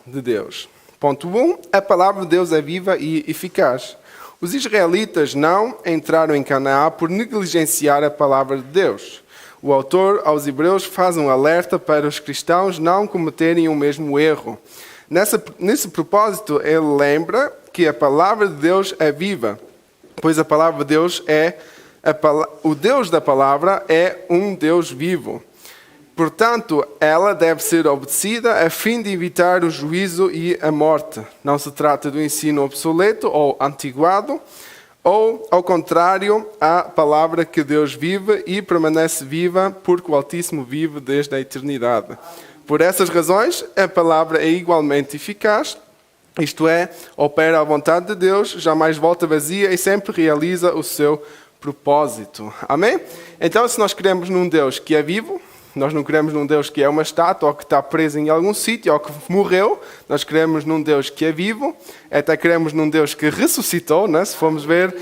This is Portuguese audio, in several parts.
de Deus. Ponto 1. A palavra de Deus é viva e eficaz. Os israelitas não entraram em Canaã por negligenciar a palavra de Deus. O autor aos Hebreus faz um alerta para os cristãos não cometerem o mesmo erro. Nesse propósito, ele lembra que a palavra de Deus é viva, pois a palavra de Deus o Deus da palavra é um Deus vivo. Portanto, ela deve ser obedecida a fim de evitar o juízo e a morte. Não se trata do ensino obsoleto ou antiguado, ou, ao contrário, a palavra que Deus vive e permanece viva, porque o Altíssimo vive desde a eternidade. Por essas razões, a palavra é igualmente eficaz, isto é, opera à vontade de Deus, jamais volta vazia e sempre realiza o seu propósito. Amém? Então, se nós queremos num Deus que é vivo, nós não queremos num Deus que é uma estátua ou que está preso em algum sítio ou que morreu. Nós queremos num Deus que é vivo. Até queremos num Deus que ressuscitou, né? Se formos ver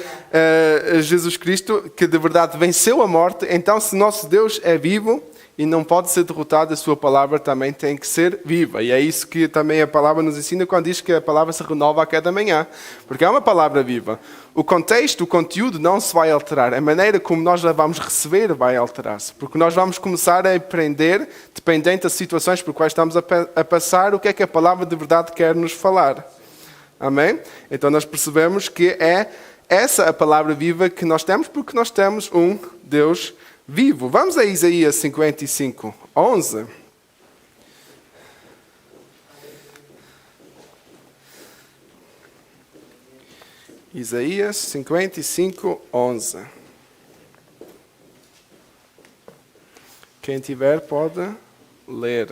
Jesus Cristo, que de verdade venceu a morte. Então, se nosso Deus é vivo e não pode ser derrotado, a sua palavra também tem que ser viva. E é isso que também a palavra nos ensina quando diz que a palavra se renova a cada manhã. Porque é uma palavra viva. O contexto, o conteúdo não se vai alterar. A maneira como nós a vamos receber vai alterar-se. Porque nós vamos começar a aprender, dependente das situações por quais estamos a passar, o que é que a palavra de verdade quer nos falar. Amém? Então nós percebemos que é essa a palavra viva que nós temos, porque nós temos um Deus vivo. Vamos a Isaías 55, 11. Isaías 55, 11. Quem tiver pode ler.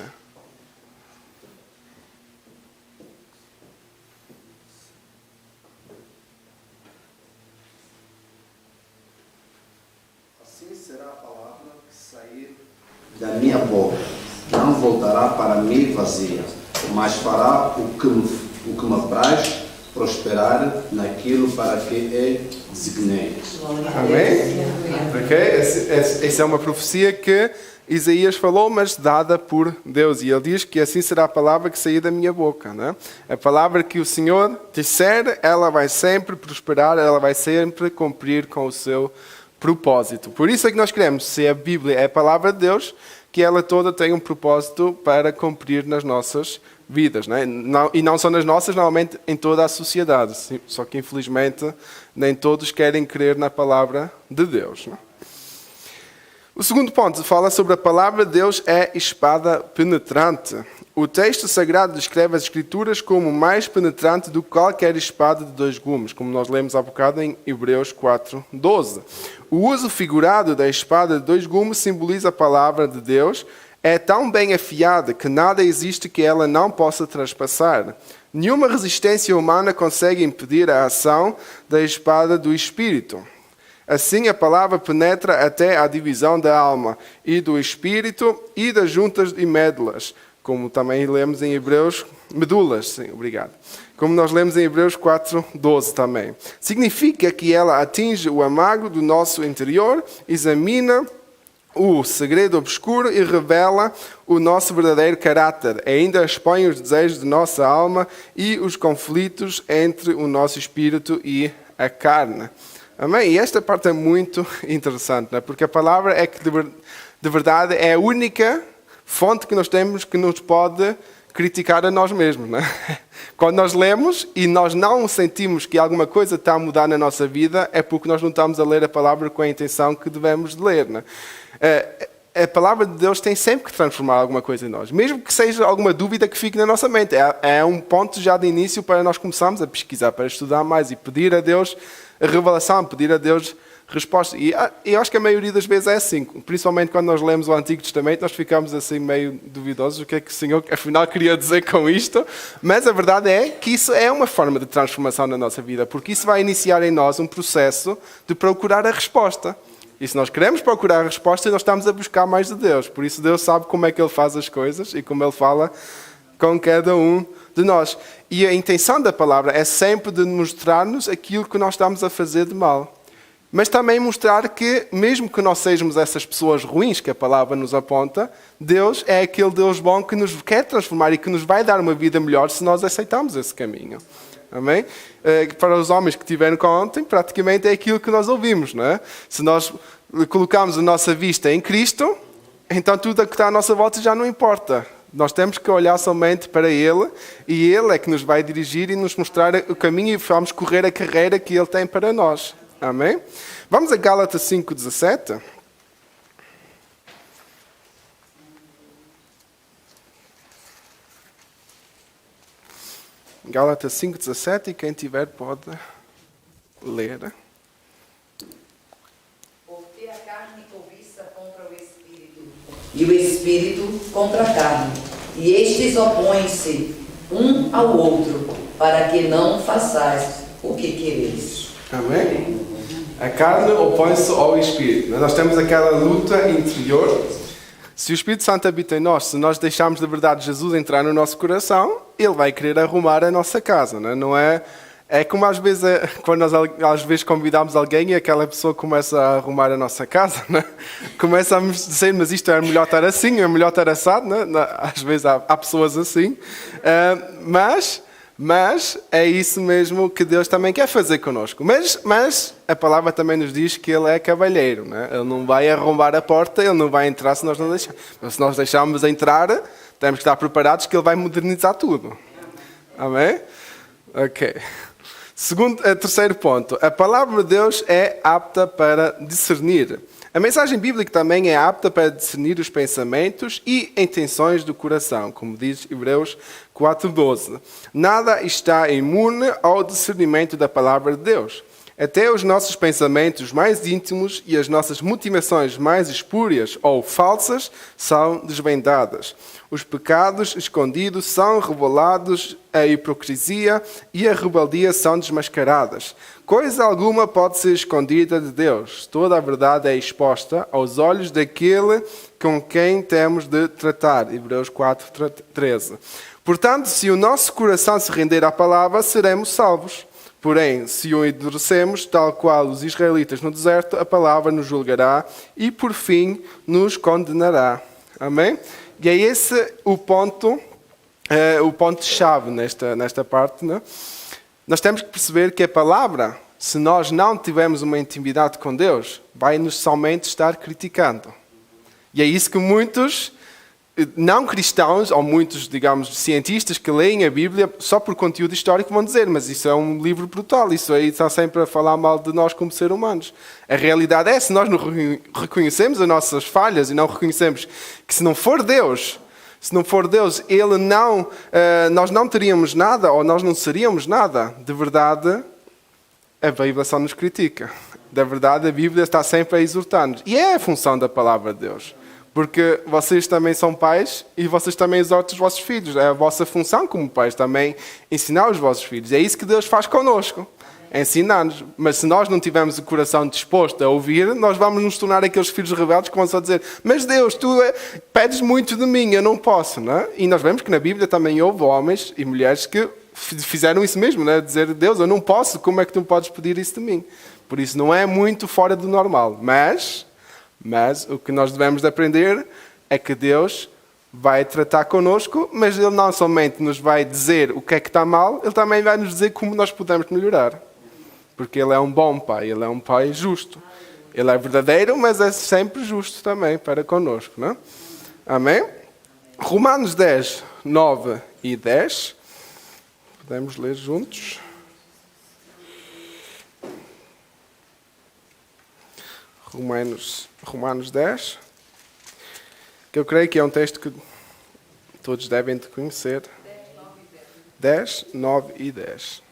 Assim será a palavra que sair da minha boca. Não voltará para mim vazia, mas fará o que me apraz prosperar naquilo para que é designei. Amém? Ok? Essa é uma profecia que Isaías falou, mas dada por Deus. E ele diz que assim será a palavra que sair da minha boca. Né? A palavra que o Senhor disser, ela vai sempre prosperar, ela vai sempre cumprir com o seu propósito. Por isso é que nós queremos, se a Bíblia é a palavra de Deus, que ela toda tem um propósito para cumprir nas nossas vidas. Né? E não só nas nossas, normalmente em toda a sociedade. Só que, infelizmente, nem todos querem crer na palavra de Deus. Né? O segundo ponto fala sobre a palavra de Deus é espada penetrante. O texto sagrado descreve as Escrituras como mais penetrante do que qualquer espada de dois gumes, como nós lemos há bocado em Hebreus 4:12. O uso figurado da espada de dois gumes simboliza a palavra de Deus. É tão bem afiada que nada existe que ela não possa traspassar. Nenhuma resistência humana consegue impedir a ação da espada do Espírito. Assim, a palavra penetra até a divisão da alma e do Espírito e das juntas e médulas, como também lemos em Hebreus, medulas, sim, obrigado. Como nós lemos em Hebreus 4:12 também. Significa que ela atinge o âmago do nosso interior, examina o segredo obscuro e revela o nosso verdadeiro caráter. Ainda expõe os desejos de nossa alma e os conflitos entre o nosso espírito e a carne. Amém? E esta parte é muito interessante, né? Porque a palavra é que de verdade é a única fonte que nós temos que nos pode criticar a nós mesmos. Né? Quando nós lemos e nós não sentimos que alguma coisa está a mudar na nossa vida, é porque nós não estamos a ler a palavra com a intenção que devemos de ler. Né? A palavra de Deus tem sempre que transformar alguma coisa em nós. Mesmo que seja alguma dúvida que fique na nossa mente. É um ponto já de início para nós começarmos a pesquisar, para estudar mais e pedir a Deus a revelação, pedir a Deus resposta. E eu acho que a maioria das vezes é assim. Principalmente quando nós lemos o Antigo Testamento, nós ficamos assim meio duvidosos. O que é que o Senhor afinal queria dizer com isto? Mas a verdade é que isso é uma forma de transformação na nossa vida. Porque isso vai iniciar em nós um processo de procurar a resposta. E se nós queremos procurar a resposta, nós estamos a buscar mais de Deus. Por isso Deus sabe como é que Ele faz as coisas e como Ele fala com cada um de nós. E a intenção da palavra é sempre de mostrar-nos aquilo que nós estamos a fazer de mal. mas também mostrar que, mesmo que nós sejamos essas pessoas ruins que a palavra nos aponta, Deus é aquele Deus bom que nos quer transformar e que nos vai dar uma vida melhor se nós aceitarmos esse caminho. Amém? Para os homens que estiveram cá ontem, praticamente é aquilo que nós ouvimos, não é? Se nós colocamos a nossa vista em Cristo, então tudo o que está à nossa volta já não importa. Nós temos que olhar somente para Ele e Ele é que nos vai dirigir e nos mostrar o caminho e vamos correr a carreira que Ele tem para nós. Amém? Vamos a Gálatas 5:17. Gálatas 5:17 e quem tiver pode ler. Porque a carne cobiça contra o Espírito, e o Espírito contra a carne. E estes opõem-se um ao outro, para que não façais o que quereis. Amém? A carne opõe-se ao Espírito. Nós temos aquela luta interior. Se o Espírito Santo habita em nós, se nós deixarmos de verdade Jesus entrar no nosso coração, Ele vai querer arrumar a nossa casa. Não é? É como às vezes, quando nós às vezes convidamos alguém e aquela pessoa começa a arrumar a nossa casa. Não é? Começa a dizer, mas isto é melhor estar assim, é melhor estar assado. Não é? Às vezes há pessoas assim. Mas é isso mesmo que Deus também quer fazer connosco. Mas a palavra também nos diz que Ele é cavalheiro. Né? Ele não vai arrombar a porta, Ele não vai entrar se nós não deixarmos. Mas se nós deixarmos entrar, temos que estar preparados que Ele vai modernizar tudo. Amém? Ok. Terceiro ponto. A palavra de Deus é apta para discernir. A mensagem bíblica também é apta para discernir os pensamentos e intenções do coração, como diz Hebreus 4:12. Nada está imune ao discernimento da palavra de Deus. Até os nossos pensamentos mais íntimos e as nossas motivações mais espúrias ou falsas são desvendadas. Os pecados escondidos são revelados, a hipocrisia e a rebeldia são desmascaradas. Coisa alguma pode ser escondida de Deus. Toda a verdade é exposta aos olhos daquele com quem temos de tratar. Hebreus 4:13. Portanto, se o nosso coração se render à palavra, seremos salvos. Porém, se o endurecemos, tal qual os israelitas no deserto, a palavra nos julgará e, por fim, nos condenará. Amém? E é esse o ponto-chave nesta parte. Né? Nós temos que perceber que a palavra, se nós não tivermos uma intimidade com Deus, vai-nos somente estar criticando. E é isso que muitos não cristãos, ou muitos, digamos, cientistas que leem a Bíblia só por conteúdo histórico vão dizer, mas isso é um livro brutal, isso aí está sempre a falar mal de nós como seres humanos. A realidade é, se nós não reconhecemos as nossas falhas e não reconhecemos que se não for Deus, Ele nós não teríamos nada, ou nós não seríamos nada, de verdade, a Bíblia só nos critica. Da verdade, a Bíblia está sempre a exortar-nos. E é a função da palavra de Deus. Porque vocês também são pais e vocês também exortam os vossos filhos. É a vossa função como pais também ensinar os vossos filhos. É isso que Deus faz connosco. É ensinar-nos. Mas se nós não tivermos o coração disposto a ouvir, nós vamos nos tornar aqueles filhos rebeldes que vão só dizer, mas Deus, tu pedes muito de mim, eu não posso. Não é? E nós vemos que na Bíblia também houve homens e mulheres que fizeram isso mesmo. Não é? Dizer, Deus, eu não posso, como é que tu podes pedir isso de mim? Por isso não é muito fora do normal. Mas o que nós devemos de aprender é que Deus vai tratar connosco, mas Ele não somente nos vai dizer o que é que está mal, Ele também vai nos dizer como nós podemos melhorar. Porque Ele é um bom Pai, Ele é um Pai justo. Ele é verdadeiro, mas é sempre justo também para connosco. Não é? Amém? Romanos 10, 9 e 10. Podemos ler juntos. Romanos 10, que eu creio que é um texto que todos devem de conhecer. 10, 9 e 10.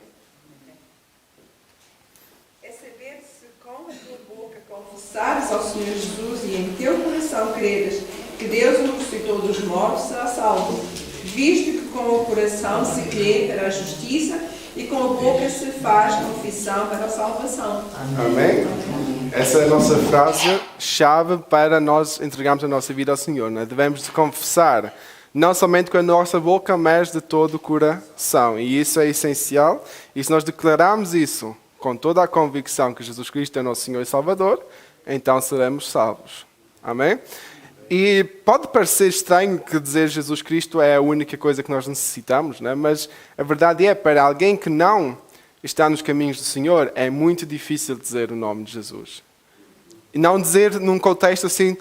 É saber se com a tua boca confessares ao Senhor Jesus e em teu coração creres que Deus o ressuscitou dos mortos, será salvo. Visto que com o coração se crê para a justiça e com a boca se faz confissão para a salvação. Amém? Essa é a nossa frase-chave para nós entregarmos a nossa vida ao Senhor. Né? Devemos de confessar, não somente com a nossa boca, mas de todo o coração. E isso é essencial. E se nós declararmos isso com toda a convicção que Jesus Cristo é nosso Senhor e Salvador, então seremos salvos. Amém? E pode parecer estranho que dizer Jesus Cristo é a única coisa que nós necessitamos, né? Mas a verdade é, para alguém que não está nos caminhos do Senhor, é muito difícil dizer o nome de Jesus. E não dizer num contexto assim,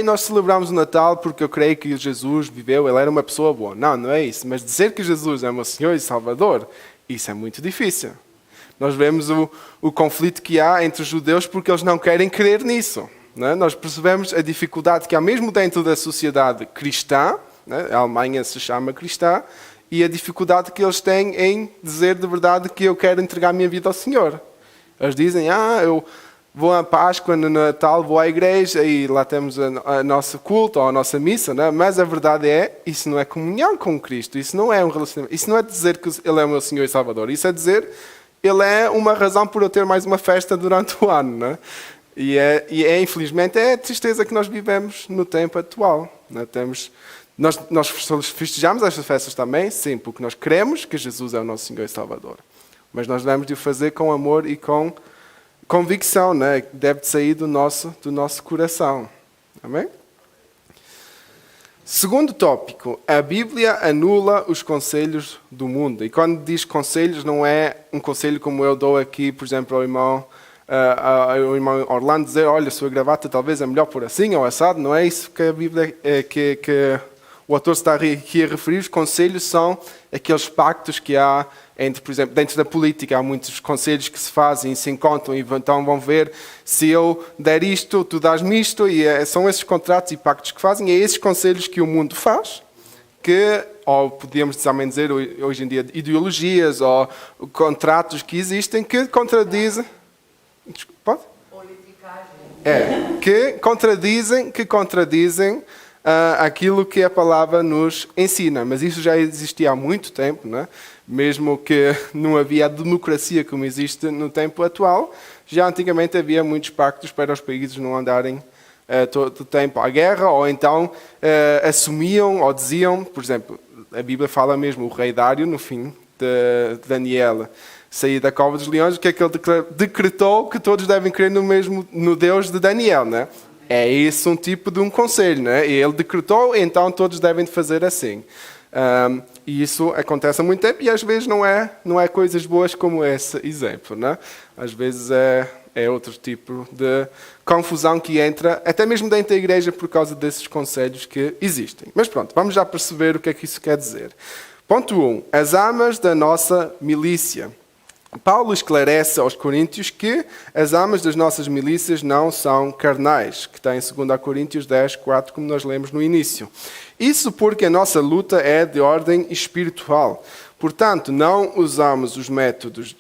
nós celebramos o Natal porque eu creio que Jesus viveu, ele era uma pessoa boa. Não, não é isso. Mas dizer que Jesus é o meu Senhor e Salvador, isso é muito difícil. Nós vemos o conflito que há entre os judeus porque eles não querem crer nisso. Né? Nós percebemos a dificuldade que há mesmo dentro da sociedade cristã, né? A Alemanha se chama cristã, e a dificuldade que eles têm em dizer de verdade que eu quero entregar a minha vida ao Senhor. Eles dizem, eu vou à Páscoa, no Natal, vou à igreja e lá temos a nossa culto ou a nossa missa, né? Mas a verdade é, isso não é comunhão com Cristo, isso não é um relacionamento, isso não é dizer que Ele é o meu Senhor e Salvador, isso é dizer, Ele é uma razão por eu ter mais uma festa durante o ano, né? E infelizmente, é a tristeza que nós vivemos no tempo atual. Né? Nós festejamos estas festas também, sim, porque nós cremos que Jesus é o nosso Senhor e Salvador. Mas nós devemos de o fazer com amor e com convicção, né? Deve sair do nosso coração. Amém? Segundo tópico, a Bíblia anula os conselhos do mundo. E quando diz conselhos, não é um conselho como eu dou aqui, por exemplo, ao irmão Orlando dizer, olha, a sua gravata talvez é melhor por assim ou assado. Não é isso que a Bíblia, que o autor está aqui a referir. Os conselhos são aqueles pactos que há entre, por exemplo, dentro da política há muitos conselhos que se fazem e se encontram e então vão ver se eu der isto, tu dás-me isto, e são esses contratos e pactos que fazem, e é esses conselhos que o mundo faz, ou podíamos também dizer hoje em dia ideologias ou contratos que existem que contradizem. Pode? Que contradizem aquilo que a palavra nos ensina. Mas isso já existia há muito tempo, né? Mesmo que não havia a democracia como existe no tempo atual, já antigamente havia muitos pactos para os países não andarem todo o tempo à guerra, ou então assumiam ou diziam, por exemplo, a Bíblia fala mesmo, o rei Dário, no fim de Daniel, sair da cova dos leões, o que é que ele decretou? Que todos devem crer no Deus de Daniel, né? É esse um tipo de um conselho, né? E ele decretou, então todos devem fazer assim. E isso acontece há muito tempo e às vezes não é coisas boas como esse exemplo, né? Às vezes é outro tipo de confusão que entra, até mesmo dentro da igreja, por causa desses conselhos que existem. Mas pronto, vamos já perceber o que é que isso quer dizer. Ponto 1. As armas da nossa milícia. Paulo esclarece aos coríntios que as armas das nossas milícias não são carnais, que está em 2 Coríntios 10, 4, como nós lemos no início. Isso porque a nossa luta é de ordem espiritual. Portanto, não usamos os métodos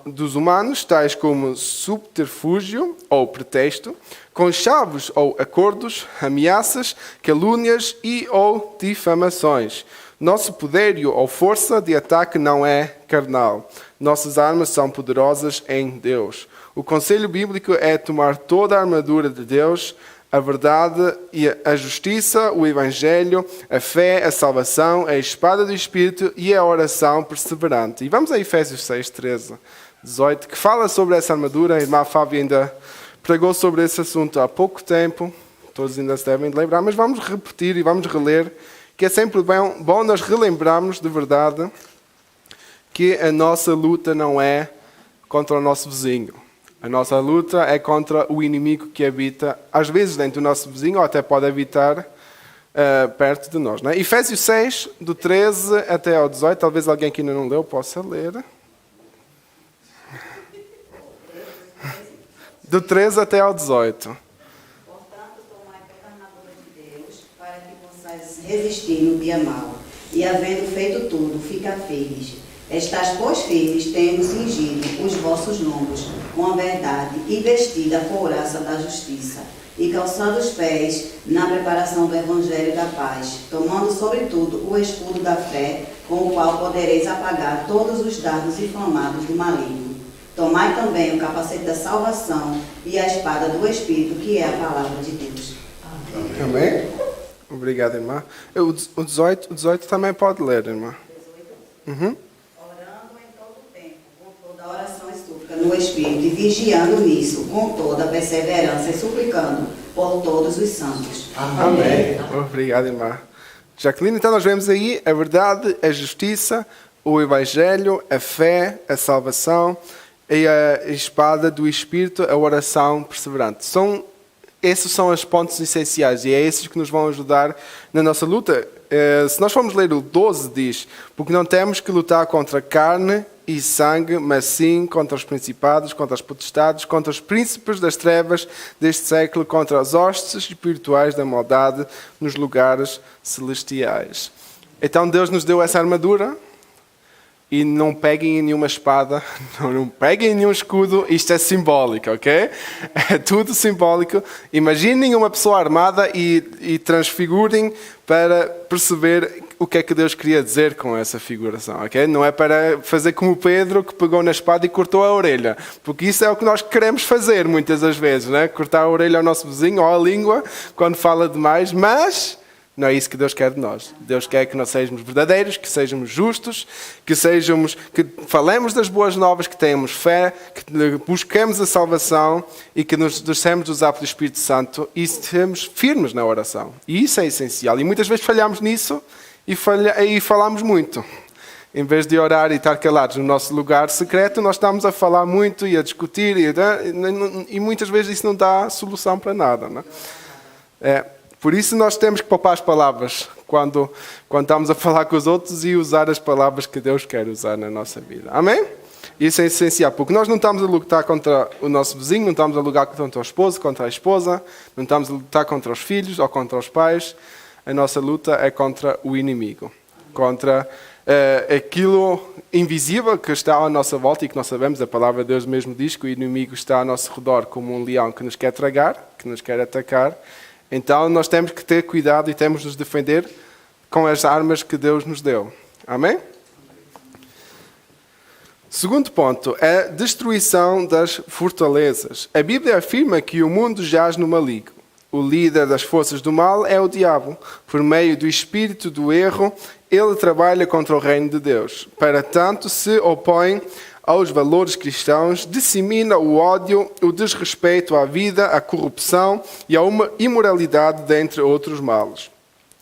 dos humanos, tais como subterfúgio ou pretexto, conchavos ou acordos, ameaças, calúnias e ou difamações. Nosso poder ou força de ataque não é carnal. Nossas armas são poderosas em Deus. O conselho bíblico é tomar toda a armadura de Deus, a verdade e a justiça, o Evangelho, a fé, a salvação, a espada do Espírito e a oração perseverante. E vamos a Efésios 6, 13, 18, que fala sobre essa armadura. A irmã Fábio ainda pregou sobre esse assunto há pouco tempo. Todos ainda se devem lembrar, mas vamos repetir e vamos reler, que é sempre bom nós relembrarmos de verdade que a nossa luta não é contra o nosso vizinho. A nossa luta é contra o inimigo que habita, às vezes dentro do nosso vizinho, ou até pode habitar perto de nós. Não é? Efésios 6, do 13 até ao 18, talvez alguém que ainda não leu possa ler. Do 13 até ao 18. Resistir no dia mau, e havendo feito tudo, fica firmes. Estais, pois, firmes, tendo cingido os vossos lombos com a verdade, e vestida a couraça da justiça, e calçando os pés na preparação do evangelho da paz, tomando sobretudo o escudo da fé, com o qual podereis apagar todos os dardos inflamados do maligno. Tomai também o capacete da salvação e a espada do Espírito, que é a palavra de Deus. Amém? Obrigado, irmã. O 18 também pode ler, irmã. Orando em todo o tempo, com toda oração e súplica, no no Espírito e vigiando nisso, com toda perseverança e suplicando por todos os santos. Amém. Obrigado, irmã Jacqueline. Então nós vemos aí a verdade, a justiça, o Evangelho, a fé, a salvação e a espada do Espírito, a oração perseverante. Esses são os pontos essenciais e é esses que nos vão ajudar na nossa luta. Se nós formos ler o 12, diz: porque não temos que lutar contra carne e sangue, mas sim contra os principados, contra as potestades, contra os príncipes das trevas deste século, contra as hostes espirituais da maldade nos lugares celestiais. Então Deus nos deu essa armadura. E não peguem em nenhuma espada, não peguem em nenhum escudo, isto é simbólico, ok? É tudo simbólico. Imaginem uma pessoa armada e transfigurem para perceber o que é que Deus queria dizer com essa figuração, ok? Não é para fazer como Pedro, que pegou na espada e cortou a orelha, porque isso é o que nós queremos fazer muitas das vezes, né? Cortar a orelha ao nosso vizinho ou a língua quando fala demais, mas não é isso que Deus quer de nós. Deus quer que nós sejamos verdadeiros, que sejamos justos, que falemos das boas novas, que tenhamos fé, que busquemos a salvação e que nos deixemos usar pelo Espírito Santo e estejamos firmes na oração. E isso é essencial. E muitas vezes falhamos nisso e falamos muito. Em vez de orar e estar calados no nosso lugar secreto, nós estamos a falar muito e a discutir e muitas vezes isso não dá solução para nada. Não é? Por isso nós temos que poupar as palavras quando estamos a falar com os outros e usar as palavras que Deus quer usar na nossa vida. Amém? Isso é essencial, porque nós não estamos a lutar contra o nosso vizinho, não estamos a lutar contra o esposo, contra a esposa, não estamos a lutar contra os filhos ou contra os pais. A nossa luta é contra o inimigo, contra aquilo invisível que está à nossa volta e que nós sabemos, a palavra de Deus mesmo diz que o inimigo está ao nosso redor como um leão que nos quer tragar, que nos quer atacar. Então, nós temos que ter cuidado e temos de nos defender com as armas que Deus nos deu. Amém? Segundo ponto, é a destruição das fortalezas. A Bíblia afirma que o mundo jaz no maligno. O líder das forças do mal é o diabo. Por meio do espírito do erro, ele trabalha contra o reino de Deus. Para tanto, se opõe aos valores cristãos, dissemina o ódio, o desrespeito à vida, a corrupção e a imoralidade, dentre outros males.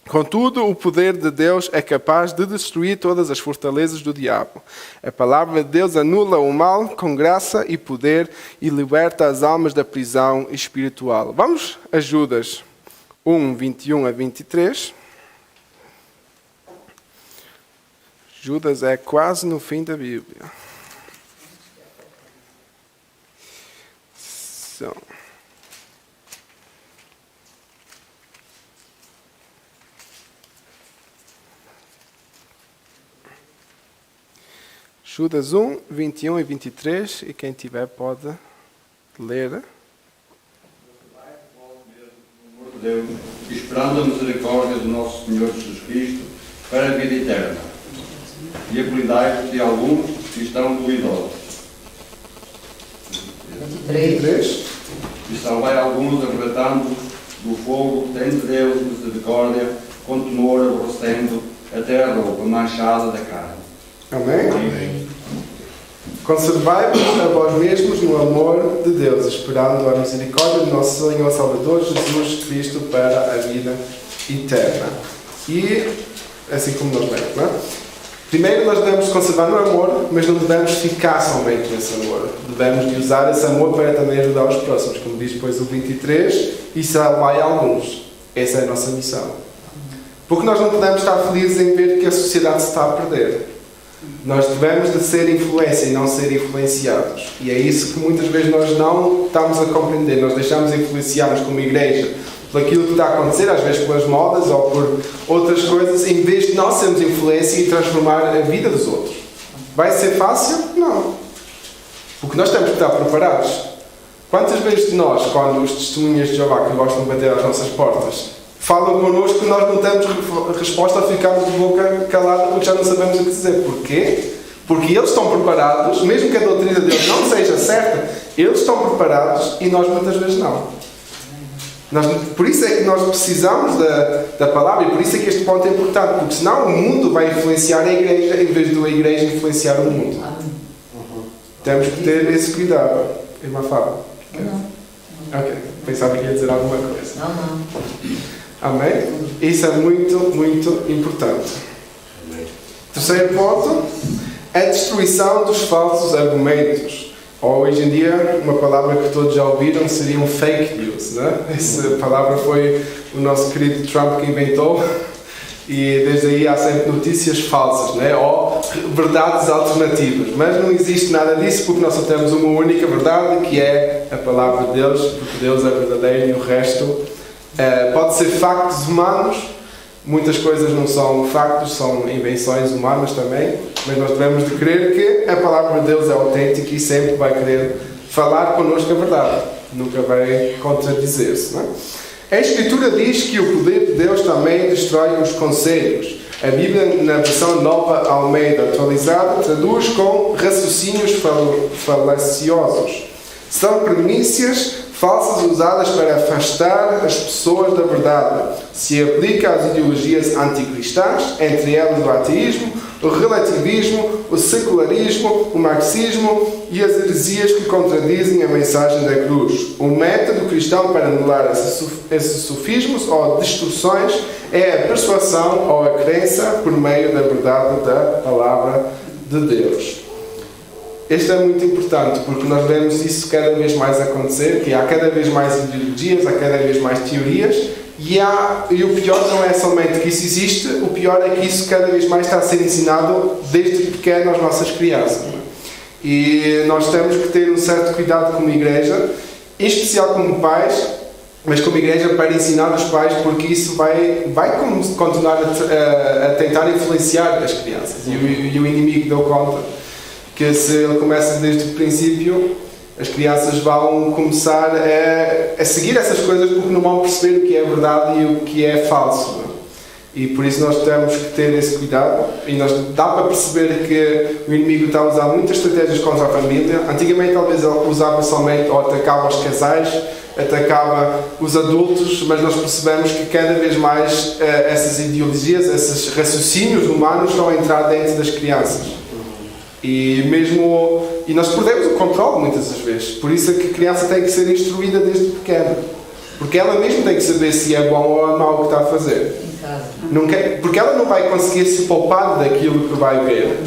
Contudo, o poder de Deus é capaz de destruir todas as fortalezas do diabo. A palavra de Deus anula o mal com graça e poder e liberta as almas da prisão espiritual. Vamos a Judas 1, 21 a 23. Judas é quase no fim da Bíblia. Judas 1, 21 e 23, e quem tiver pode ler. Deus, esperando a misericórdia do nosso Senhor Jesus Cristo para a vida eterna. E acolhei-vos de alguns que estão duvidosos. 23. E salvai alguns, arrebatando do fogo, tendo Deus misericórdia, com temor, aborrecendo até a roupa manchada da carne. Amém? Amém. Conservai-vos a vós mesmos no amor de Deus, esperando a misericórdia do nosso Senhor Salvador Jesus Cristo para a vida eterna. E assim como nós vemos, não é? Primeiro nós devemos conservar no amor, mas não devemos ficar somente nesse amor. Devemos usar esse amor para também ajudar os próximos, como diz depois o 23, e salvai alguns. Essa é a nossa missão. Porque nós não podemos estar felizes em ver que a sociedade se está a perder. Nós devemos de ser influência e não ser influenciados. E é isso que muitas vezes nós não estamos a compreender. Nós deixamos influenciar-nos como igreja por aquilo que está a acontecer, às vezes pelas modas ou por outras coisas, em vez de nós sermos influência e transformar a vida dos outros. Vai ser fácil? Não. Porque nós temos que estar preparados. Quantas vezes de nós, quando os testemunhas de Jeová que gostam de bater às nossas portas, falam connosco que nós não temos resposta a ficarmos de boca calada porque já não sabemos o que dizer. Porquê? Porque eles estão preparados, mesmo que a doutrina deles não seja certa, eles estão preparados e nós muitas vezes não. Por isso é que nós precisamos da palavra e por isso é que este ponto é importante, porque senão o mundo vai influenciar a igreja em vez de a igreja influenciar o mundo. Temos que ter esse cuidado. Irmã Fábio? Não. Ok, pensava que ia dizer alguma coisa. Não. Amém? Isso é muito, muito importante. Terceiro ponto, a destruição dos falsos argumentos. Ou hoje em dia, uma palavra que todos já ouviram seria um fake news, né? Essa palavra foi o nosso querido Trump que inventou. E desde aí há sempre notícias falsas, né? Ou verdades alternativas. Mas não existe nada disso porque nós só temos uma única verdade, que é a palavra de Deus, porque Deus é verdadeiro e o resto pode ser factos humanos. Muitas coisas não são factos, são invenções humanas também, mas nós devemos de crer que a palavra de Deus é autêntica e sempre vai querer falar connosco a verdade. Nunca vai contradizer-se, não é? A Escritura diz que o poder de Deus também destrói os conselhos. A Bíblia, na versão Nova Almeida atualizada, traduz com raciocínios falaciosos. São premissas falsas usadas para afastar as pessoas da verdade. Se aplica às ideologias anticristãs, entre elas o ateísmo, o relativismo, o secularismo, o marxismo e as heresias que contradizem a mensagem da cruz. O método cristão para anular esses sofismos ou distorções é a persuasão ou a crença por meio da verdade da palavra de Deus. Isto é muito importante, porque nós vemos isso cada vez mais acontecer, que há cada vez mais ideologias, há cada vez mais teorias, e o pior não é somente que isso existe, o pior é que isso cada vez mais está a ser ensinado desde pequeno às nossas crianças. E nós temos que ter um certo cuidado como igreja, em especial como pais, mas como igreja para ensinar os pais, porque isso vai continuar a tentar influenciar as crianças. E o inimigo deu conta que se ele começa desde o princípio, as crianças vão começar a seguir essas coisas porque não vão perceber o que é verdade e o que é falso. E por isso nós temos que ter esse cuidado. E dá para perceber que o inimigo está a usar muitas estratégias contra a família. Antigamente talvez ele usava somente ou atacava os casais, atacava os adultos, mas nós percebemos que cada vez mais essas ideologias, esses raciocínios humanos estão a entrar dentro das crianças. E nós perdemos o controle muitas das vezes. Por isso é que a criança tem que ser instruída desde pequena. Porque ela mesmo tem que saber se é bom ou é mau o que está a fazer. Porque ela não vai conseguir se poupar daquilo que vai ver.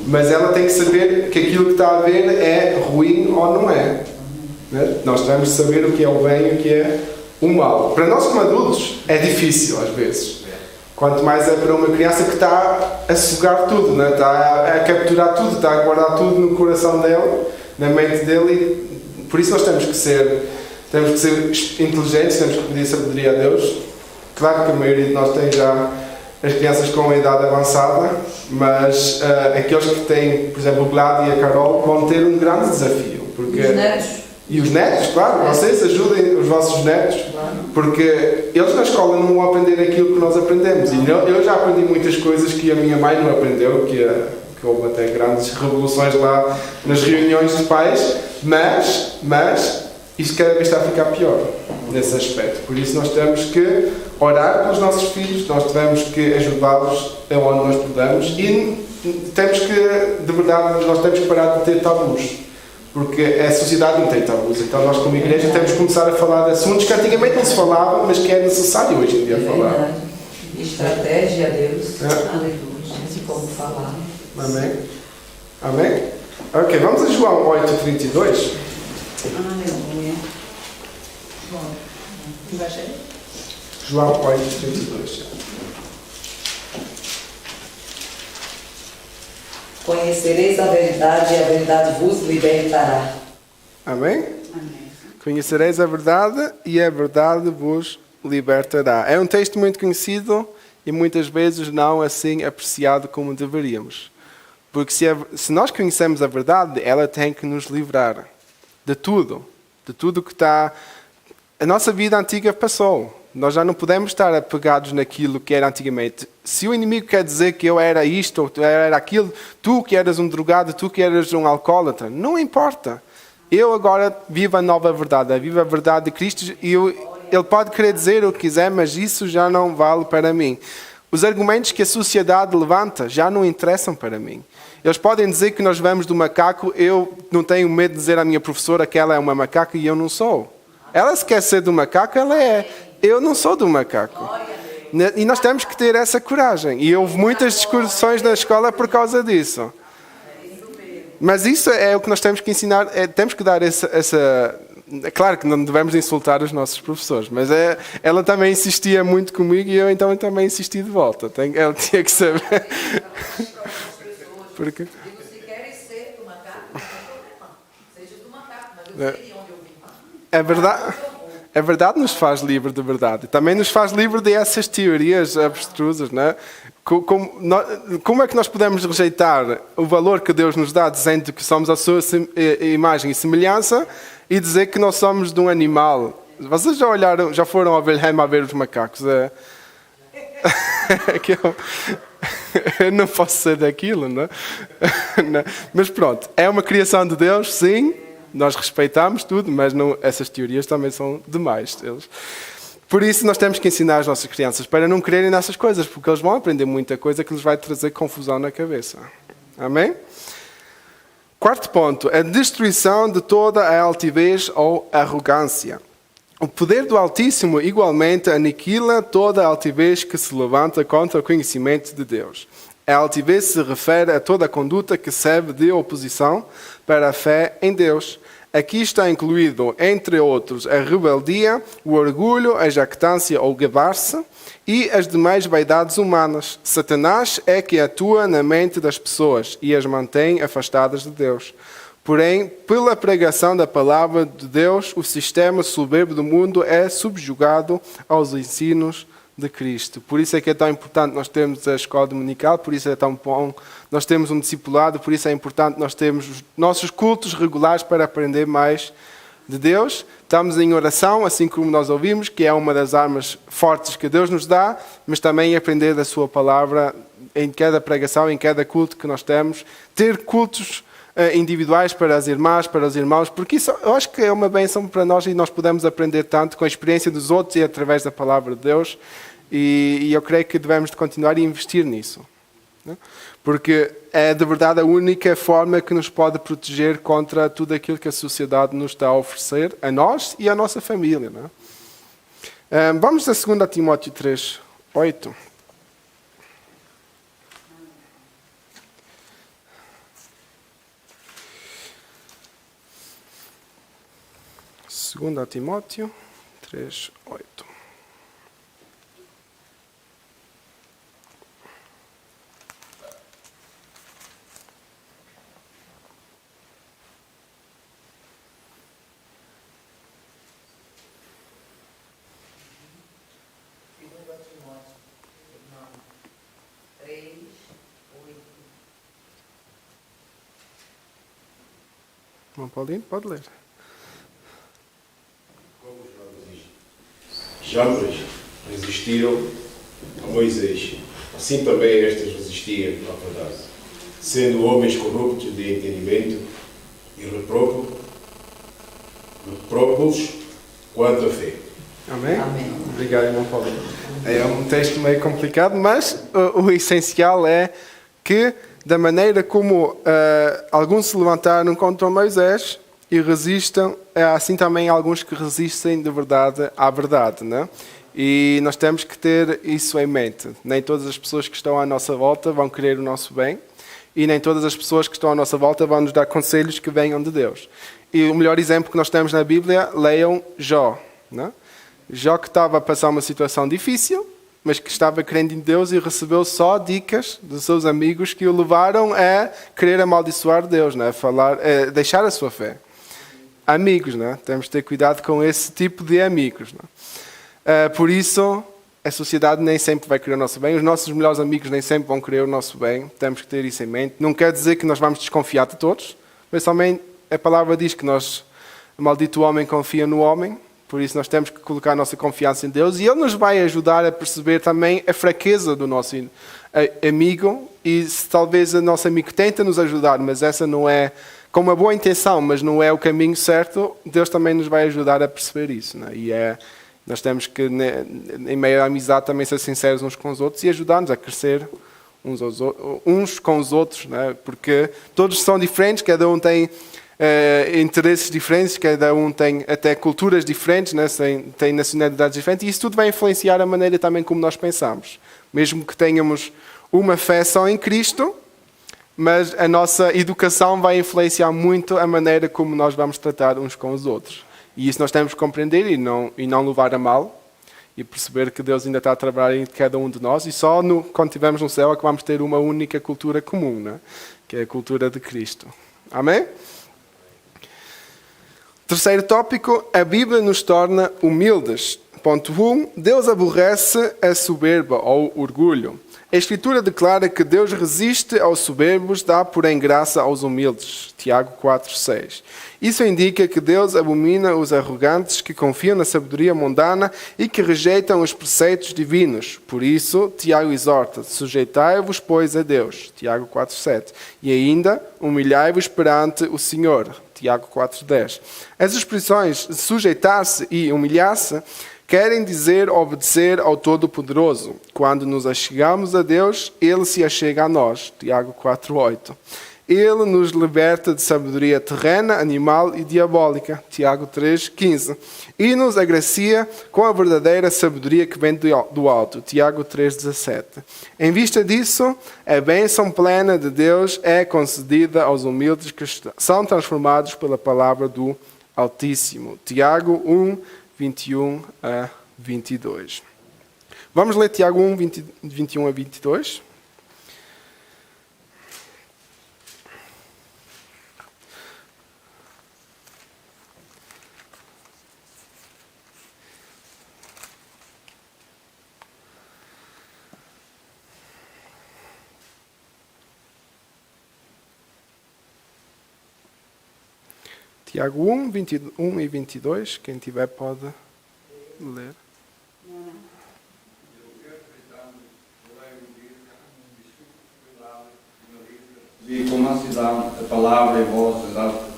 Mas ela tem que saber que aquilo que está a ver é ruim ou não é. Nós temos de saber o que é o bem e o que é o mal. Para nós como adultos é difícil às vezes. Quanto mais é para uma criança que está a sugar tudo, né? Está a capturar tudo, está a guardar tudo no coração dele, na mente dele. E por isso nós temos que ser inteligentes, temos que pedir sabedoria a Deus. Claro que a maioria de nós tem já as crianças com a idade avançada, mas aqueles que têm, por exemplo, o Glad e a Carol, vão ter um grande desafio. Porque... Os netos. E os netos, claro, vocês ajudem os vossos netos, porque eles na escola não vão aprender aquilo que nós aprendemos. E eu já aprendi muitas coisas que a minha mãe não aprendeu, que houve até grandes revoluções lá nas reuniões de pais, mas isto cada vez está a ficar pior nesse aspecto. Por isso nós temos que orar pelos nossos filhos, nós temos que ajudá-los onde nós podemos e temos que, de verdade, nós temos que parar de ter tabus. Porque a sociedade não tem tabus, então nós como igreja temos que começar a falar de assuntos que antigamente não se falavam, mas que é necessário hoje em dia falar. Estratégia a Deus. Aleluia. De como falar. Amém? Amém? Ok, vamos a João 8:32. Aleluia. João 8:32. Conhecereis a verdade e a verdade vos libertará. Amém? Amém. Conhecereis a verdade e a verdade vos libertará. É um texto muito conhecido e muitas vezes não assim apreciado como deveríamos. Porque se nós conhecemos a verdade, ela tem que nos livrar de tudo que está... A nossa vida antiga passou. Nós já não podemos estar apegados naquilo que era antigamente. Se o inimigo quer dizer que eu era isto ou eu era aquilo, tu que eras um drogado, tu que eras um alcoólatra, não importa. Eu agora vivo a nova verdade, vivo a verdade de Cristo e ele pode querer dizer o que quiser, mas isso já não vale para mim. Os argumentos que a sociedade levanta já não interessam para mim. Eles podem dizer que nós vamos do macaco, eu não tenho medo de dizer à minha professora que ela é uma macaca e eu não sou. Ela se quer ser do macaco, ela é. Eu não sou do macaco. E nós temos que ter essa coragem. E houve muitas discussões na escola por causa disso. Mas isso é o que nós temos que ensinar. Temos que dar essa... É claro que não devemos insultar os nossos professores, mas ela também insistia muito comigo e eu então também insisti de volta. Ela tinha que saber. Porque... Digo, se querem ser do macaco, não tem problema. Seja do macaco, mas eu sei de onde eu vim. É verdade, nos faz livre de verdade. Também nos faz livre dessas teorias abstrusas, não é? Como é que nós podemos rejeitar o valor que Deus nos dá, dizendo que somos a sua imagem e semelhança, e dizer que nós somos de um animal? Vocês já foram ao Wilhelm a ver os macacos? Eu não posso ser daquilo, não é? Mas pronto, é uma criação de Deus, sim, nós respeitamos tudo, mas essas teorias também são demais. Por isso nós temos que ensinar as nossas crianças para não crerem nessas coisas, porque eles vão aprender muita coisa que lhes vai trazer confusão na cabeça. Amém? Quarto ponto, a destruição de toda a altivez ou arrogância. O poder do Altíssimo igualmente aniquila toda a altivez que se levanta contra o conhecimento de Deus. A altivez se refere a toda a conduta que serve de oposição para a fé em Deus. Aqui está incluído, entre outros, a rebeldia, o orgulho, a jactância ou gabar-se e as demais vaidades humanas. Satanás é que atua na mente das pessoas e as mantém afastadas de Deus. Porém, pela pregação da palavra de Deus, o sistema soberbo do mundo é subjugado aos ensinos de Cristo. Por isso é que é tão importante nós termos a escola dominical, por isso é tão bom nós temos um discipulado, por isso é importante nós termos os nossos cultos regulares para aprender mais de Deus. Estamos em oração, assim como nós ouvimos, que é uma das armas fortes que Deus nos dá, mas também aprender da sua palavra em cada pregação, em cada culto que nós temos. Ter cultos individuais para as irmãs, para os irmãos, porque isso eu acho que é uma bênção para nós e nós podemos aprender tanto com a experiência dos outros e através da palavra de Deus. E eu creio que devemos de continuar a investir nisso. Porque é de verdade a única forma que nos pode proteger contra tudo aquilo que a sociedade nos está a oferecer, a nós e à nossa família. Não é? Vamos a 2 Timóteo 3, 8. Segunda Timóteo 3, 8. Irmão Paulinho, pode ler. Já resistiram a Moisés, assim também estas resistiam à verdade, sendo homens corruptos de entendimento e reprovos quanto à fé. Amém? Amém. Obrigado, irmão Paulinho. É um texto meio complicado, mas o essencial é que, da maneira como alguns se levantaram contra Moisés e resistem, há assim também alguns que resistem de verdade à verdade, né? E nós temos que ter isso em mente. Nem todas as pessoas que estão à nossa volta vão querer o nosso bem e nem todas as pessoas que estão à nossa volta vão nos dar conselhos que venham de Deus. E o melhor exemplo que nós temos na Bíblia, leiam Jó, né? Jó que estava a passar uma situação difícil, mas que estava crendo em Deus e recebeu só dicas dos seus amigos que o levaram a querer amaldiçoar Deus, né? A deixar a sua fé. Amigos, né? Temos de ter cuidado com esse tipo de amigos, né? Por isso, a sociedade nem sempre vai querer o nosso bem, os nossos melhores amigos nem sempre vão querer o nosso bem, temos que ter isso em mente. Não quer dizer que nós vamos desconfiar de todos, mas também a palavra diz que maldito o homem confia no homem. Por isso nós temos que colocar a nossa confiança em Deus e Ele nos vai ajudar a perceber também a fraqueza do nosso amigo e se talvez o nosso amigo tenta nos ajudar, mas essa não é, com uma boa intenção, mas não é o caminho certo, Deus também nos vai ajudar a perceber isso. Né? E nós temos que, em meio à amizade, também ser sinceros uns com os outros e ajudar-nos a crescer uns com os outros, né? Porque todos são diferentes, cada um tem interesses diferentes, cada um tem até culturas diferentes, né? Tem nacionalidades diferentes, e isso tudo vai influenciar a maneira também como nós pensamos. Mesmo que tenhamos uma fé só em Cristo, mas a nossa educação vai influenciar muito a maneira como nós vamos tratar uns com os outros. E isso nós temos que compreender e não levar a mal, e perceber que Deus ainda está a trabalhar em cada um de nós, e só quando estivermos no céu é que vamos ter uma única cultura comum, né? Que é a cultura de Cristo. Amém? Terceiro tópico, a Bíblia nos torna humildes. Ponto 1. Deus aborrece a soberba ou orgulho. A Escritura declara que Deus resiste aos soberbos, dá, porém, graça aos humildes. Tiago 4:6. Isso indica que Deus abomina os arrogantes que confiam na sabedoria mundana e que rejeitam os preceitos divinos. Por isso, Tiago exorta: sujeitai-vos, pois, a Deus. Tiago 4:7. E ainda, humilhai-vos perante o Senhor. Tiago 4:10. As expressões sujeitar-se e humilhar-se querem dizer obedecer ao Todo-Poderoso. Quando nos achegamos a Deus, Ele se achega a nós. Tiago 4:8. Ele nos liberta de sabedoria terrena, animal e diabólica. Tiago 3:15. E nos agracia com a verdadeira sabedoria que vem do alto. Tiago 3:17. Em vista disso, a bênção plena de Deus é concedida aos humildes que são transformados pela palavra do Altíssimo. Tiago 1:21 a 22. Vamos ler Tiago 1:21 a 22. Tiago 1:21 e 22. Quem tiver pode ler. E com mansidão a palavra em vós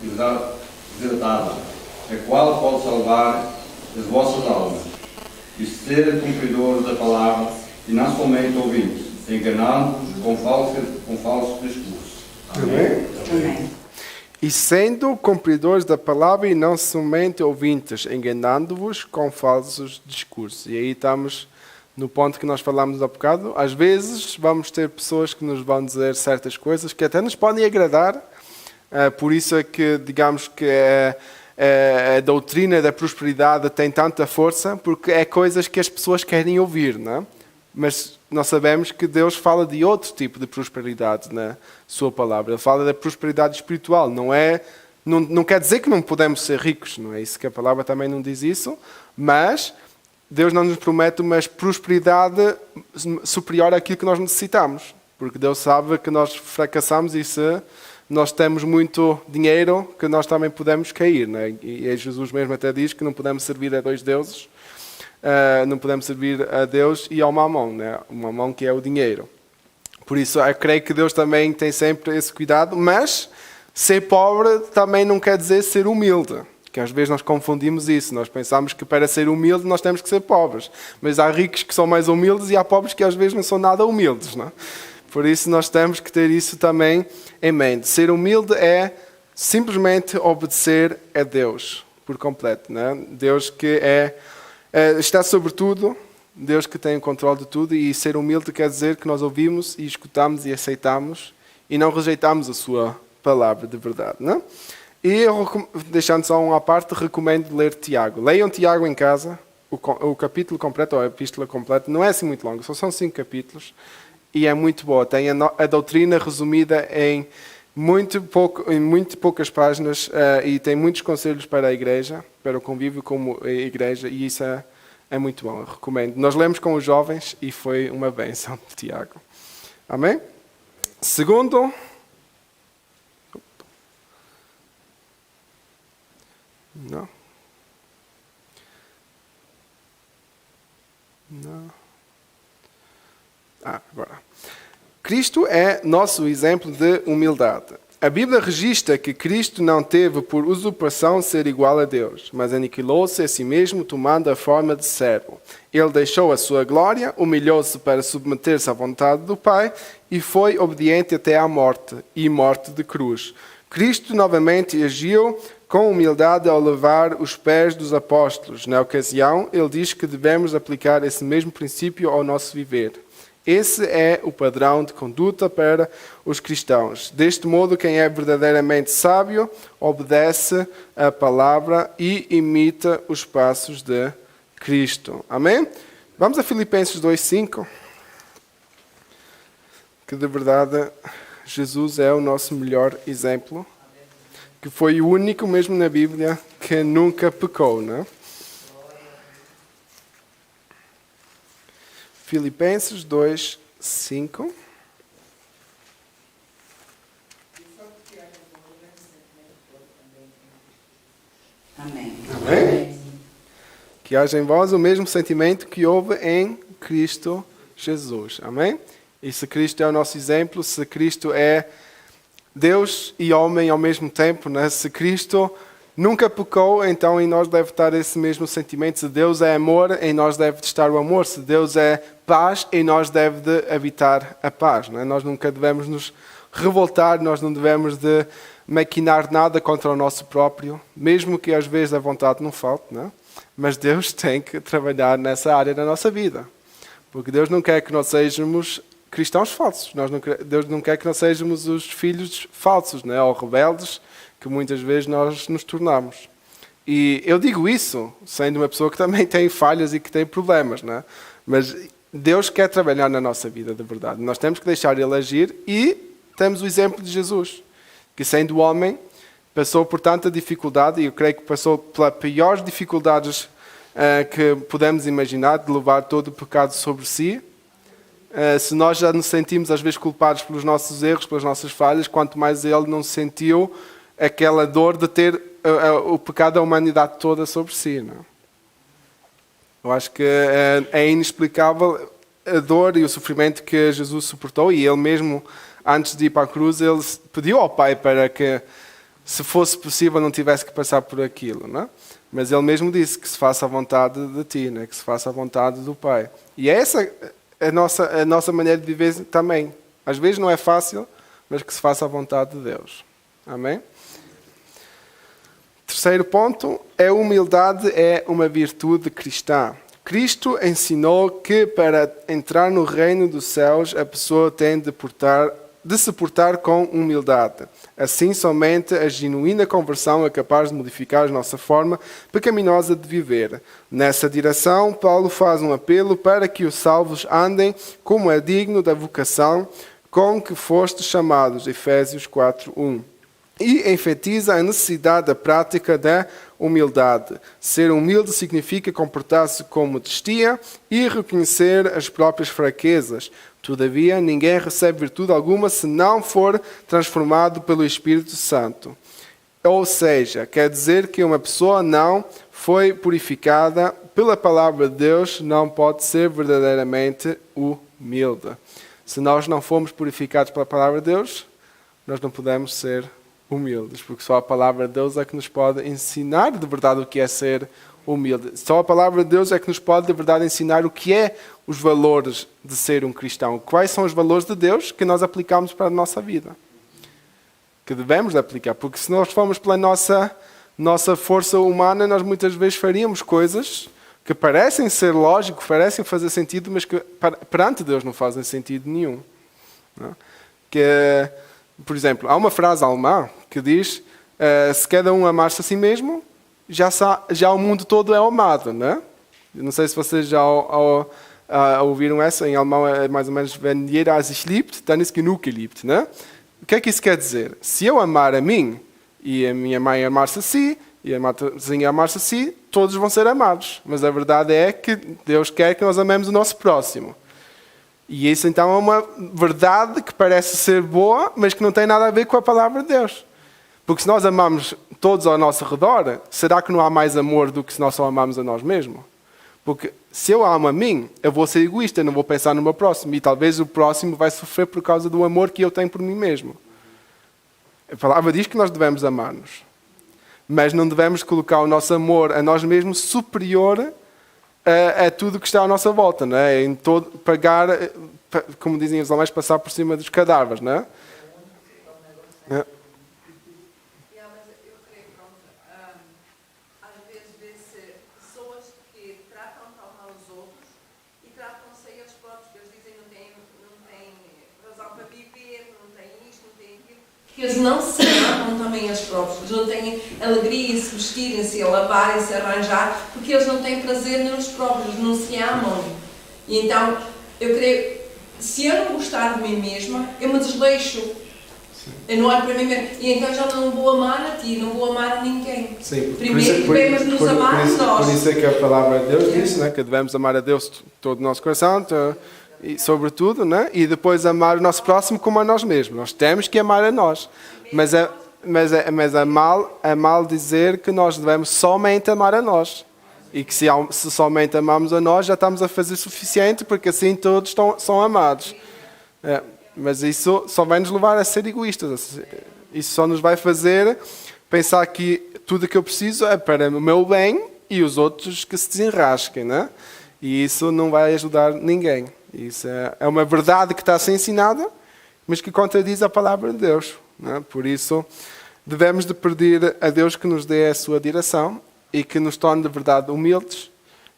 exaltada, a qual pode salvar as vossas almas, e ser cumpridores da palavra, e não somente ouvintes, enganando-vos com falsos discursos. Amém? Amém. E sendo cumpridores da palavra e não somente ouvintes, enganando-vos com falsos discursos. E aí estamos no ponto que nós falámos há bocado. Às vezes vamos ter pessoas que nos vão dizer certas coisas que até nos podem agradar. Por isso é que, digamos que a doutrina da prosperidade tem tanta força, porque é coisas que as pessoas querem ouvir, não é? Mas nós sabemos que Deus fala de outro tipo de prosperidade na sua palavra. Ele fala da prosperidade espiritual. Não quer dizer que não podemos ser ricos, não é isso que a palavra também não diz isso, mas Deus não nos promete uma prosperidade superior àquilo que nós necessitamos, porque Deus sabe que nós fracassamos e se nós temos muito dinheiro, que nós também podemos cair, não é? E Jesus mesmo até diz que não podemos servir a dois deuses. Não podemos servir a Deus e ao mamão, né? O mamão que é o dinheiro. Por isso, eu creio que Deus também tem sempre esse cuidado, mas ser pobre também não quer dizer ser humilde, que às vezes nós confundimos isso. Nós pensamos que para ser humilde nós temos que ser pobres, mas há ricos que são mais humildes e há pobres que às vezes não são nada humildes, não é? Por isso nós temos que ter isso também em mente. Ser humilde é simplesmente obedecer a Deus por completo, não é? Deus que está sobre tudo, Deus que tem o controle de tudo, e ser humilde quer dizer que nós ouvimos e escutamos e aceitamos e não rejeitamos a sua palavra de verdade, não? E eu, deixando só uma parte, recomendo ler Tiago. Leiam Tiago em casa, o capítulo completo, ou a epístola completa, não é assim muito longo, só são 5 capítulos, e é muito boa. Tem a doutrina resumida em muito poucas páginas, e tem muitos conselhos para a igreja, para o convívio como a igreja, e isso é muito bom, eu recomendo. Nós lemos com os jovens e foi uma bênção, Tiago. Amém? Segundo, não. Agora. Cristo é nosso exemplo de humildade. A Bíblia registra que Cristo não teve por usurpação ser igual a Deus, mas aniquilou-se a si mesmo, tomando a forma de servo. Ele deixou a sua glória, humilhou-se para submeter-se à vontade do Pai e foi obediente até à morte, e morte de cruz. Cristo novamente agiu com humildade ao levar os pés dos apóstolos. Na ocasião, ele diz que devemos aplicar esse mesmo princípio ao nosso viver. Esse é o padrão de conduta para os cristãos. Deste modo, quem é verdadeiramente sábio obedece a palavra e imita os passos de Cristo. Amém? Vamos a Filipenses 2:5. Que de verdade Jesus é o nosso melhor exemplo. Que foi o único mesmo na Bíblia que nunca pecou, não é? Filipenses 2:5. Amém. Amém? Que haja em vós o mesmo sentimento que houve em Cristo Jesus. Amém? E se Cristo é o nosso exemplo, se Cristo é Deus e homem ao mesmo tempo, né? Se Cristo nunca pecou, então em nós deve estar esse mesmo sentimento. Se Deus é amor, em nós deve estar o amor. Se Deus é paz, em nós deve de habitar a paz. Não é? Nós nunca devemos nos revoltar, nós não devemos de maquinar nada contra o nosso próprio, mesmo que às vezes a vontade não falte. Não é? Mas Deus tem que trabalhar nessa área da nossa vida. Porque Deus não quer que nós sejamos cristãos falsos. Deus não quer que nós sejamos os filhos falsos, né? Ou rebeldes, que muitas vezes nós nos tornamos. E eu digo isso sendo uma pessoa que também tem falhas e que tem problemas, né? Mas Deus quer trabalhar na nossa vida, de verdade. Nós temos que deixar Ele agir e temos o exemplo de Jesus, que sendo homem, passou por tanta dificuldade, e eu creio que passou pelas piores dificuldades que podemos imaginar, de levar todo o pecado sobre si. Se nós já nos sentimos às vezes culpados pelos nossos erros, pelas nossas falhas, quanto mais Ele não sentiu aquela dor de ter o pecado da humanidade toda sobre si. Não? Eu acho que é inexplicável a dor e o sofrimento que Jesus suportou, e Ele mesmo, antes de ir para a cruz, Ele pediu ao Pai para que, se fosse possível, não tivesse que passar por aquilo. Não? Mas Ele mesmo disse que se faça a vontade de Ti, né? Que se faça a vontade do Pai. E é essa a nossa maneira de viver também. Às vezes não é fácil, mas que se faça a vontade de Deus. Amém? Terceiro ponto, a humildade é uma virtude cristã. Cristo ensinou que para entrar no reino dos céus a pessoa tem de se portar com humildade. Assim, somente a genuína conversão é capaz de modificar a nossa forma pecaminosa de viver. Nessa direção, Paulo faz um apelo para que os salvos andem como é digno da vocação com que fostes chamados. Efésios 4:1. E enfatiza a necessidade da prática da humildade. Ser humilde significa comportar-se com modestia e reconhecer as próprias fraquezas. Todavia, ninguém recebe virtude alguma se não for transformado pelo Espírito Santo. Ou seja, quer dizer que uma pessoa não foi purificada pela palavra de Deus, não pode ser verdadeiramente humilde. Se nós não formos purificados pela palavra de Deus, nós não podemos ser humildes, porque só a palavra de Deus é que nos pode ensinar de verdade o que é ser humilde. Só a palavra de Deus é que nos pode de verdade ensinar o que é os valores de ser um cristão. Quais são os valores de Deus que nós aplicamos para a nossa vida. Que devemos aplicar, porque se nós formos pela nossa força humana, nós muitas vezes faríamos coisas que parecem ser lógicas, parecem fazer sentido, mas que perante Deus não fazem sentido nenhum. Não? Que, por exemplo, há uma frase alemã que diz: se cada um amar-se a si mesmo, já o mundo todo é amado, né? Não sei se vocês já ouviram essa. Em alemão é mais ou menos: wenn jeder sich liebt, dann ist genug geliebt, né? O que é que isso quer dizer? Se eu amar a mim e a minha mãe amar-se a si e a mãezinha amar-se a si, todos vão ser amados. Mas a verdade é que Deus quer que nós amemos o nosso próximo. E isso então é uma verdade que parece ser boa, mas que não tem nada a ver com a palavra de Deus. Porque se nós amamos todos ao nosso redor, será que não há mais amor do que se nós só amamos a nós mesmos? Porque se eu amo a mim, eu vou ser egoísta, não vou pensar no meu próximo. E talvez o próximo vai sofrer por causa do amor que eu tenho por mim mesmo. A palavra diz que nós devemos amar-nos. Mas não devemos colocar o nosso amor a nós mesmos superior a tudo que está à nossa volta, não é? Em todo, pagar, como dizem os alemães, passar por cima dos cadáveres, não é? É. Eles não se amam também as próprios, eles não têm alegria em se vestirem-se, a lavarem-se, a arranjar, porque eles não têm prazer neles próprios, eles não se amam. E então, eu creio, se eu não gostar de mim mesma, eu me desleixo. Eu não olho para mim mesma. E então já não vou amar a ti, não vou amar a ninguém. Sim, primeiro devemos nos amar a nós. Por isso é que a palavra de Deus diz, né, que devemos amar a Deus todo o nosso coração, e sobretudo, né? E depois amar o nosso próximo como a nós mesmos. Nós temos que amar a nós. Mas é mal dizer que nós devemos somente amar a nós. E que se somente amamos a nós, já estamos a fazer suficiente, porque assim todos são amados. Mas isso só vai nos levar a ser egoístas. Isso só nos vai fazer pensar que tudo o que eu preciso é para o meu bem e os outros que se desenrasquem, né? E isso não vai ajudar ninguém. Isso é uma verdade que está a ser ensinada, mas que contradiz a palavra de Deus. Né? Por isso, devemos de pedir a Deus que nos dê a sua direção e que nos torne de verdade humildes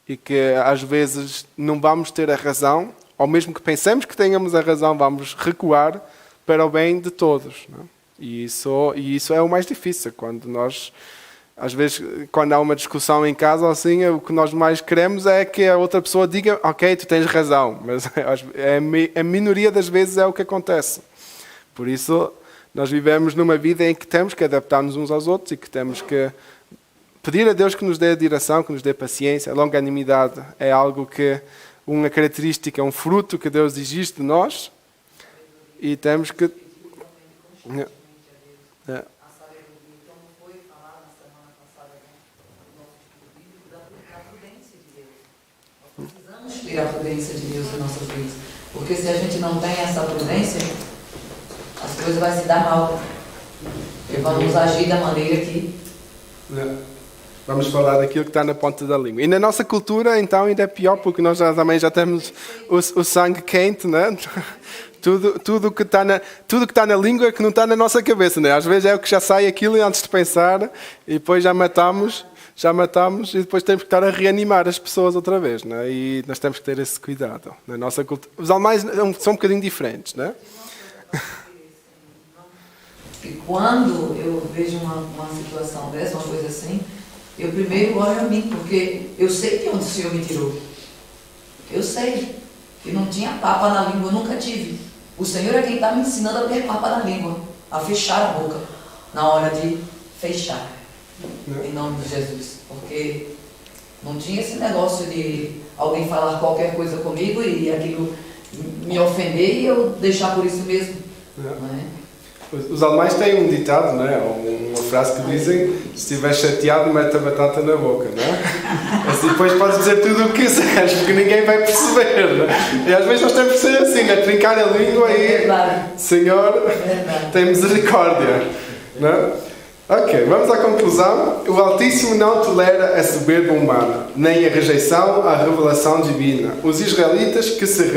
e que às vezes não vamos ter a razão, ou mesmo que pensemos que tenhamos a razão, vamos recuar para o bem de todos. Né? E isso é o mais difícil, quando nós... Às vezes, quando há uma discussão em casa, assim, o que nós mais queremos é que a outra pessoa diga, ok, tu tens razão, mas a minoria das vezes é o que acontece. Por isso, nós vivemos numa vida em que temos que adaptar-nos uns aos outros e que temos que pedir a Deus que nos dê a direção, que nos dê paciência. A longanimidade é algo que, uma característica, um fruto que Deus exige de nós e temos que... Ter a prudência de Deus em nossas vidas. Porque se a gente não tem essa prudência, as coisas vão se dar mal. E vamos agir da maneira que... Vamos falar daquilo que está na ponta da língua. E na nossa cultura, então, ainda é pior, porque nós também já temos o sangue quente, né? Tudo que está na língua que não está na nossa cabeça, né? Às vezes é o que já sai aquilo antes de pensar e depois já matamos e depois temos que estar a reanimar as pessoas outra vez, né? E nós temos que ter esse cuidado. Na nossa cultura, os alemães são um bocadinho diferentes, né? E quando eu vejo uma situação dessa, uma coisa assim, eu primeiro olho a mim, porque eu sei de onde o Senhor me tirou. Eu sei que não tinha papa na língua, eu nunca tive. O Senhor é quem está me ensinando a ter papa na língua, a fechar a boca, na hora de fechar. Em nome de Jesus, porque não tinha esse negócio de alguém falar qualquer coisa comigo e aquilo me ofender e eu deixar por isso mesmo. Não é? Os alemães têm um ditado, né? Uma frase que dizem: se estiver chateado, mete a batata na boca, não é? Assim depois podes dizer tudo o que quiseres, porque ninguém vai perceber. Não é? E às vezes nós temos que ser assim, né? Trincar a língua e Senhor, tem misericórdia, não é? Ok, vamos à conclusão. O Altíssimo não tolera a soberba humana, nem a rejeição à revelação divina. Os israelitas que se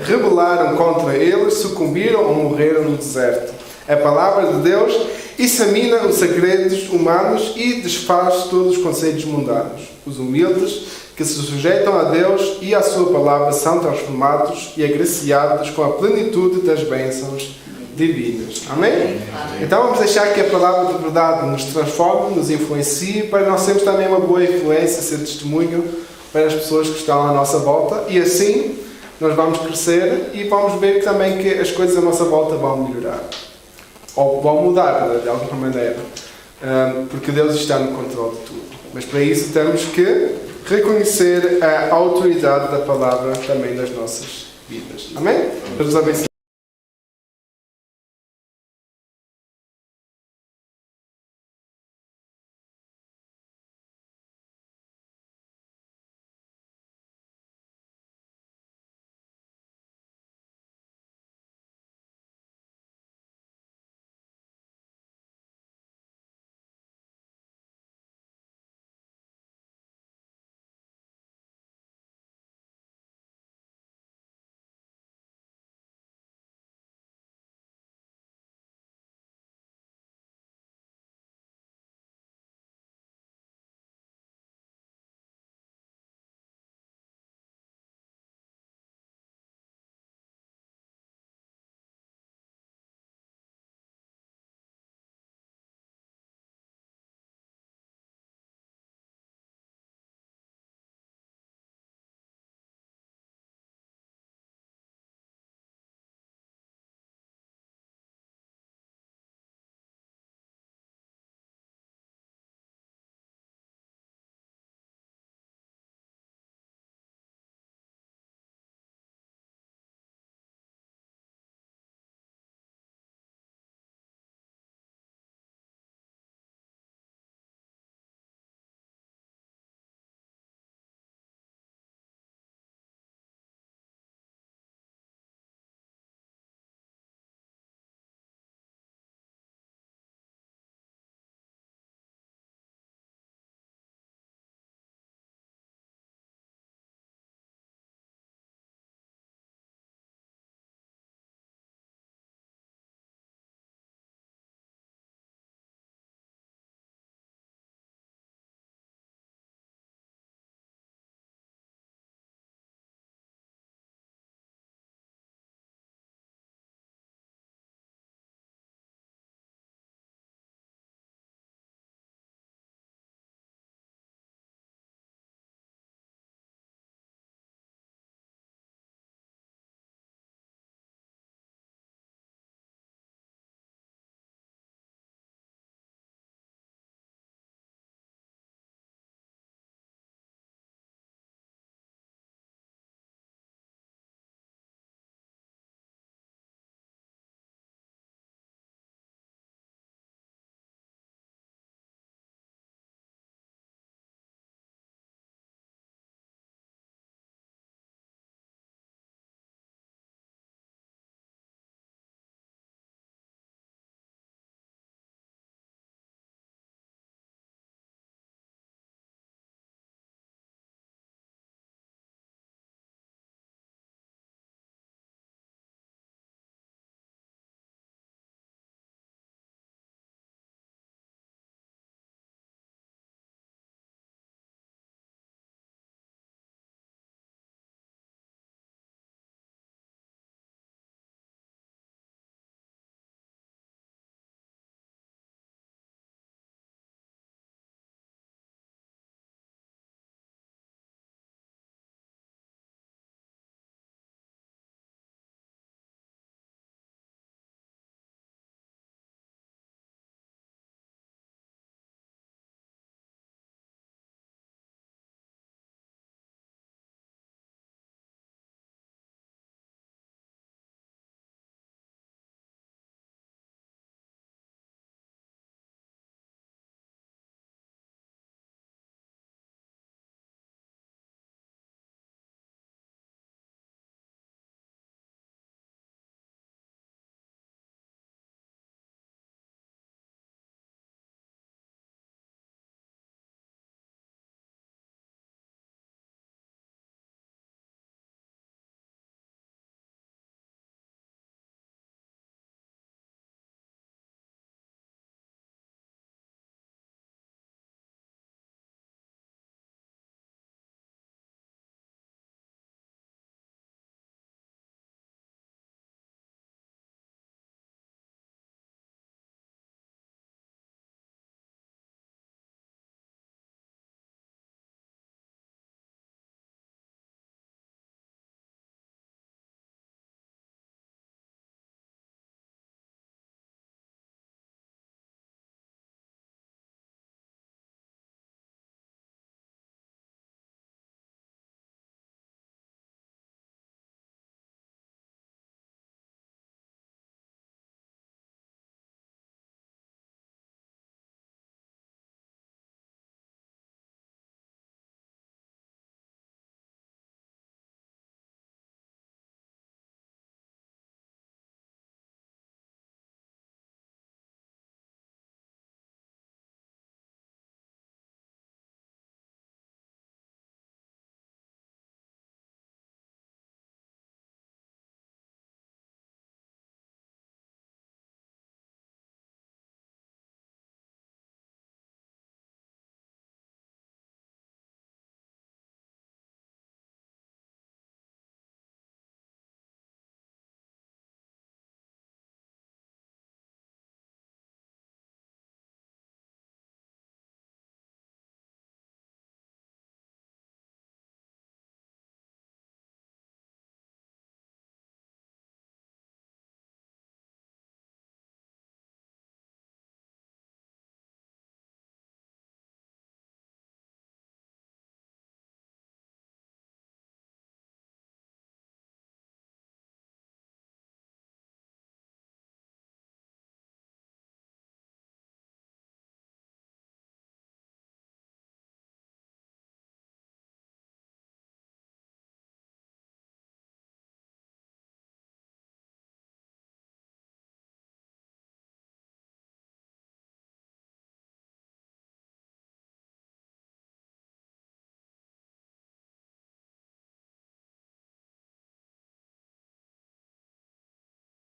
rebelaram contra eles sucumbiram ou morreram no deserto. A palavra de Deus examina os segredos humanos e desfaz todos os conselhos mundanos. Os humildes que se sujeitam a Deus e à sua palavra são transformados e agraciados com a plenitude das bênçãos divinas. Amém? Então vamos deixar que a palavra de verdade nos transforme, nos influencie, para nós sermos também uma boa influência, ser testemunho para as pessoas que estão à nossa volta, e assim nós vamos crescer e vamos ver também que as coisas à nossa volta vão melhorar. Ou vão mudar, de alguma maneira. Porque Deus está no controle de tudo. Mas para isso temos que reconhecer a autoridade da palavra também nas nossas vidas. Amém? Deus abençoe.